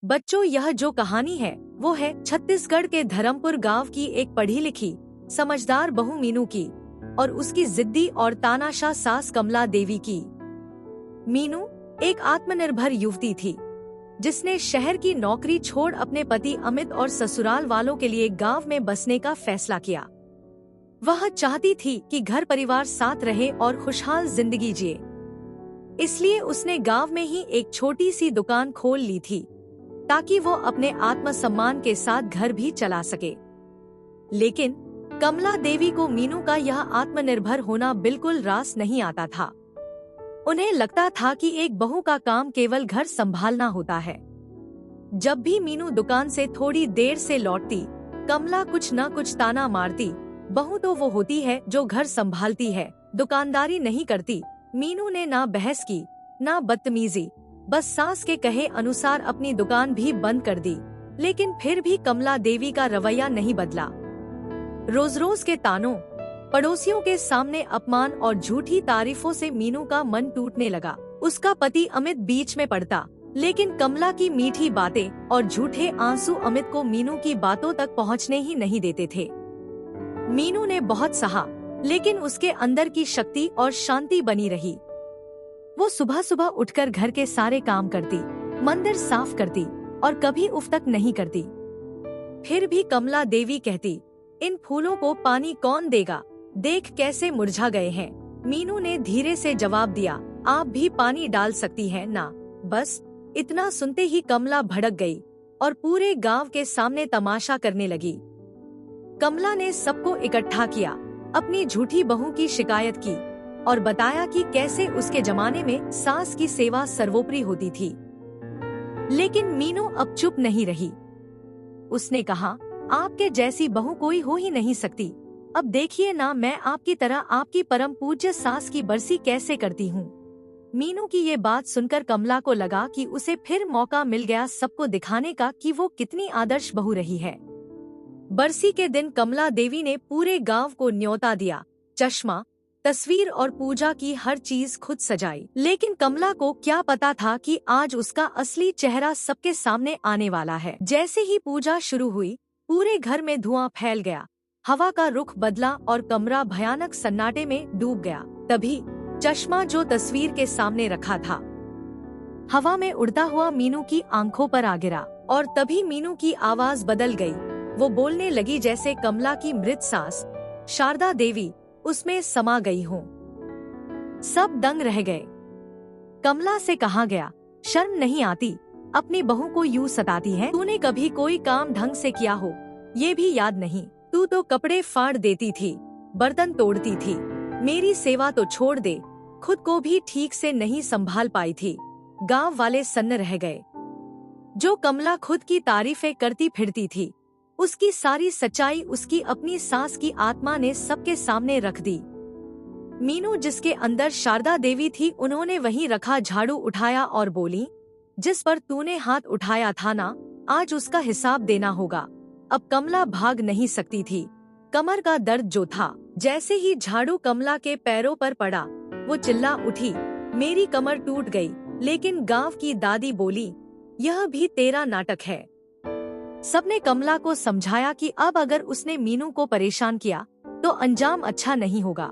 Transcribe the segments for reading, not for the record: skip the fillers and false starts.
बच्चों, यह जो कहानी है वो है छत्तीसगढ़ के धर्मपुर गांव की एक पढ़ी लिखी समझदार बहू मीनू की और उसकी जिद्दी और तानाशाह सास कमला देवी की। मीनू एक आत्मनिर्भर युवती थी जिसने शहर की नौकरी छोड़ अपने पति अमित और ससुराल वालों के लिए गांव में बसने का फैसला किया। वह चाहती थी कि घर परिवार साथ रहे और खुशहाल जिंदगी जिए, इसलिए उसने गांव में ही एक छोटी सी दुकान खोल ली थी ताकि वो अपने आत्मसम्मान के साथ घर भी चला सके। लेकिन कमला देवी को मीनू का यह आत्मनिर्भर होना बिल्कुल रास नहीं आता था। उन्हें लगता था कि एक बहू का काम केवल घर संभालना होता है। जब भी मीनू दुकान से थोड़ी देर से लौटती, कमला कुछ न कुछ ताना मारती। बहू तो वो होती है जो घर संभालती है, दुकानदारी नहीं करती। मीनू ने ना बहस की ना बदतमीजी, बस सास के कहे अनुसार अपनी दुकान भी बंद कर दी। लेकिन फिर भी कमला देवी का रवैया नहीं बदला। रोज रोज के तानों, पड़ोसियों के सामने अपमान और झूठी तारीफों से मीनू का मन टूटने लगा। उसका पति अमित बीच में पड़ता, लेकिन कमला की मीठी बातें और झूठे आंसू अमित को मीनू की बातों तक पहुंचने ही नहीं देते थे। मीनू ने बहुत सहा, लेकिन उसके अंदर की शक्ति और शांति बनी रही। वो सुबह सुबह उठकर घर के सारे काम करती, मंदिर साफ करती और कभी उफ तक नहीं करती। फिर भी कमला देवी कहती, इन फूलों को पानी कौन देगा, देख कैसे मुरझा गए हैं। मीनू ने धीरे से जवाब दिया, आप भी पानी डाल सकती हैं ना। बस इतना सुनते ही कमला भड़क गई और पूरे गांव के सामने तमाशा करने लगी। कमला ने सबको इकट्ठा किया, अपनी झूठी बहू की शिकायत की और बताया कि कैसे उसके जमाने में सास की सेवा सर्वोपरि होती थी। लेकिन मीनू अब चुप नहीं रही। उसने कहा, आपके जैसी बहू कोई हो ही नहीं सकती। अब देखिए ना, मैं आपकी तरह आपकी परम पूज्य सास की बरसी कैसे करती हूँ। मीनू की ये बात सुनकर कमला को लगा कि उसे फिर मौका मिल गया सबको दिखाने का कि वो कितनी आदर्श बहू रही है। बरसी के दिन कमला देवी ने पूरे गांव को न्योता दिया, चश्मा, तस्वीर और पूजा की हर चीज खुद सजाई। लेकिन कमला को क्या पता था कि आज उसका असली चेहरा सबके सामने आने वाला है। जैसे ही पूजा शुरू हुई, पूरे घर में धुआं फैल गया, हवा का रुख बदला और कमरा भयानक सन्नाटे में डूब गया। तभी चश्मा जो तस्वीर के सामने रखा था, हवा में उड़ता हुआ मीनू की आंखों पर आ गिरा और तभी मीनू की आवाज बदल गई। वो बोलने लगी जैसे कमला की मृत सास शारदा देवी उसमें समा गई हो। सब दंग रह गए। कमला से कहा गया, शर्म नहीं आती, अपनी बहू को यूं सताती है। तूने कभी कोई काम ढंग से किया हो ये भी याद नहीं। तू तो कपड़े फाड़ देती थी, बर्तन तोड़ती थी, मेरी सेवा तो छोड़ दे, खुद को भी ठीक से नहीं संभाल पाई थी। गांव वाले सन्न रह गए। जो कमला खुद की तारीफें करती फिरती थी, उसकी सारी सच्चाई उसकी अपनी सास की आत्मा ने सबके सामने रख दी। मीनू जिसके अंदर शारदा देवी थी, उन्होंने वहीं रखा झाड़ू उठाया और बोली, जिस पर तूने हाथ उठाया था ना, आज उसका हिसाब देना होगा। अब कमला भाग नहीं सकती थी। कमर का दर्द जो था, जैसे ही झाड़ू कमला के पैरों पर पड़ा, वो चिल्ला उठी, मेरी कमर टूट गई। लेकिन गांव की दादी बोली, यह भी तेरा नाटक है। सबने कमला को समझाया कि अब अगर उसने मीनू को परेशान किया तो अंजाम अच्छा नहीं होगा।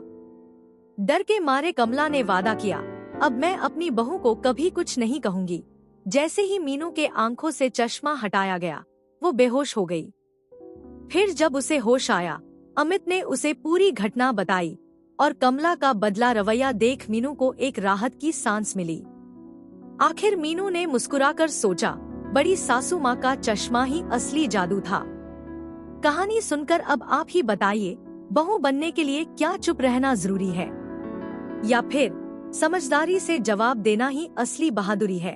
डर के मारे कमला ने वादा किया, अब मैं अपनी बहू को कभी कुछ नहीं कहूंगी। जैसे ही मीनू के आंखों से चश्मा हटाया गया, वो बेहोश हो गई। फिर जब उसे होश आया, अमित ने उसे पूरी घटना बताई और कमला का बदला रवैया देख मीनू को एक राहत की सांस मिली। आखिर मीनू ने मुस्कुराकर सोचा, बड़ी सासू माँ का चश्मा ही असली जादू था। कहानी सुनकर अब आप ही बताइए, बहू बनने के लिए क्या चुप रहना जरूरी है या फिर समझदारी से जवाब देना ही असली बहादुरी है।